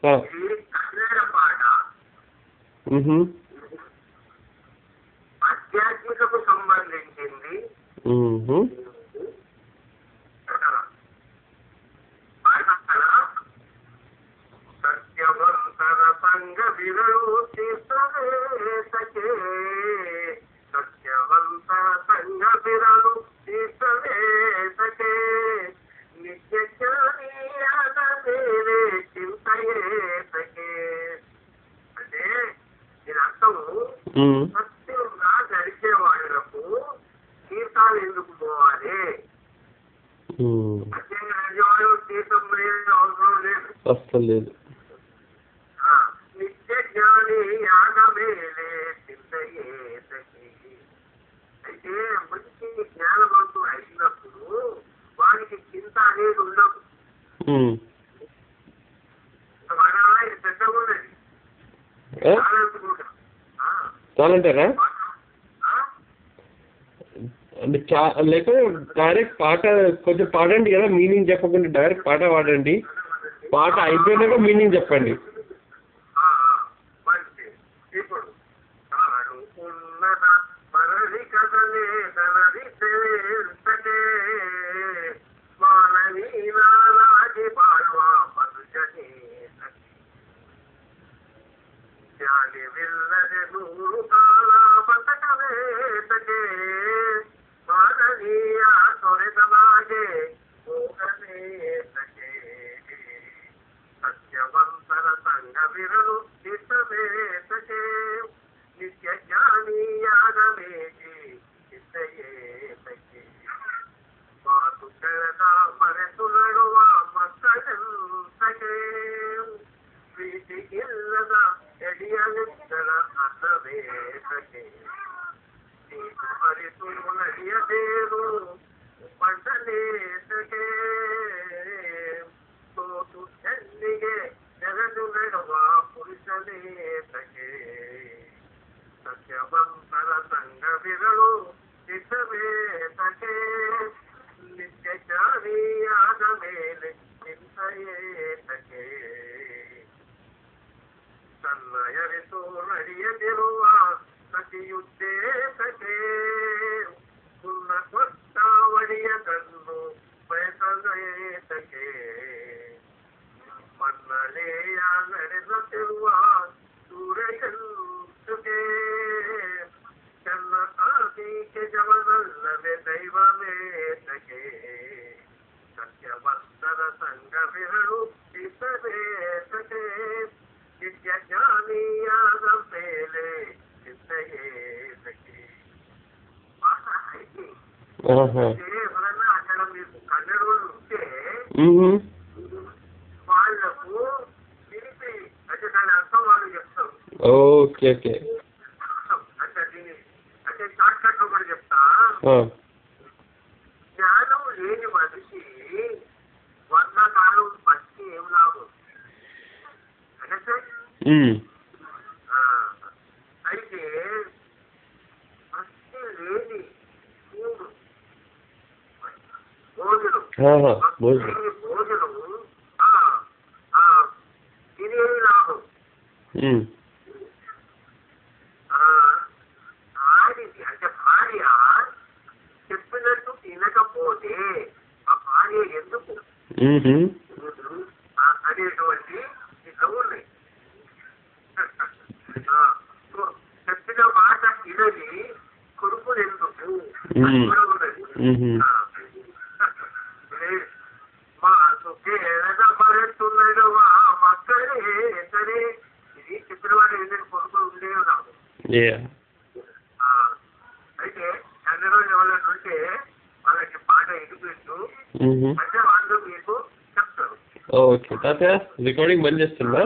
ఇది కన్నడ పాట. ఆధ్యాత్మికకు సంబంధించింది. సత్యవంతర సంగ విరళు తీర్థవేతకే, సత్యవంతర సంగ విరళు తీర్థవేతకే, నిత్య చింతయేతకే. అంటే దీని అర్థము సత్యంగా నడిచేవాళ్ళకు తీర్థాలు ఎందుకు పోవాలి? సత్యంగా నడిచేవాళ్ళు తీర్థం అవసరం లేదు. అసలు లేదు. నిత్య జ్ఞాని యాగమేలే చింతయేతకే. అయితే మంచి జ్ఞానవంతుడు అయినప్పుడు వారికి చింత అనేది ఉండదు. పెద్దగా ఉన్నది చాలంటారా? లేకపోతే డైరెక్ట్ పాట కొంచెం పాడండి కదా, మీనింగ్ చెప్పకుండా డైరెక్ట్ పాట పాడండి. పాట అయిపోయినాక మీనింగ్ చెప్పండి. ఇప్పుడు ఉన్నత మరది కదలే తనది సేంతకే, మానవీనారాజి బాల్వా పలుచనే ధ్యాని విల్లది నూరు కాల బతకవేతకే, మానవీయ తొరెతలాగే మోగవేతకే, సత్యవంతర సంగ విరలు చిత్తవేతకే, నిత్య జ్ఞాని యాగమేకి చిత్తయేతకే, మాತು ಕೆಳಗ ಮರೆತು ನಡುವ ಮಕ್ಕಳೆಂತಕೆ, ಪ್ರೀತಿ ಇಲ್ಲದ ಎಡಿಯಲಿದ್ದರ ಅನ್ನವೇತಕೆ, ನೀನು ಅರಿತು ನಡೆಯದೇನು ಮಂಡಲೇತಕೆ, ಸೋತು ಹೆಣ್ಣಿಗೆ ನೆರಳು ನೆಡುವ ಪುರುಷನೇತಕೆ, ಸತ್ಯವಂತರ ಸಂಘ ವಿರಳು ಚಿತ್ತವೇತಕೆ, ನಿತ್ಯ ಜ್ಞಾನಿ ಆದ ಮೇಲೆ ಚಿಂತೆಯೇತಕೆ, ತನ್ನ ಅರಿತು ನಡೆಯದಿರುವ ಸತಿಯುದ್ದೇತಕೆ, ಸುನ್ನ ಕೊಟ್ಟ ಒಡೆಯದನ್ನು ಬಯಸಲೇತಕೆ, ಮನ್ನಳೆಯ ನಡೆಸುತ್ತಿರುವ ಸೂರ್ಯಂತಕೆ, ಚನ್ನ ಆದಿಕೆ ಜವನಲ್ಲವೇ ದೈವವೇತಕೆ, ಸತ್ಯವಂತರ ಸಂಘ ವಿರಳು ಚಿತ್ತವೇತಕೆ, ನಿತ್ಯ ಜ್ಞಾನಿಯಾದ ಮೇಲೆ ಚಿತ್ತಯೇತಕೆ. ఎవరన్నా అక్కడ మీకు కన్నడ వాళ్ళు ఉంటే వాళ్లకు తిరిగి అంటే దాని అర్థం వాళ్ళు చెప్తారు. Okay okay. అంటే దీని అంటే షార్ట్ కట్ లో కూడా చెప్తా. జ్ఞానం లేని మనిషి వర్ణకాలం పచ్చి ఏం లాభం అంటే అయితే పచ్చి లేని చూడు భోజనం తినేది లాభం. ఆడిది అంటే భార్య చెప్పినట్టు తినకపోతే ఆ భార్య ఎందుకు అనేటువంటి ఇట్లా ఉన్నాయి. చెప్పిన మాట తినది కొడుకులు ఎందుకు కూడా ఉన్నది. మా సుఖేళ మరెత్తున్నాడు మా మక్కడే సరే ఇది చెప్పిన వాడు ఏదైనా కొడుకులు ఉండేవి నాకు. అయితే కన్నడ ఎవరైనా ఉంటే వాళ్ళకి పాట ఎదుగుతూ అంటే వాళ్ళు మీకు చెప్తారు. ఓకే తాతయ్య రికార్డింగ్ బంద్ చేస్తున్నా.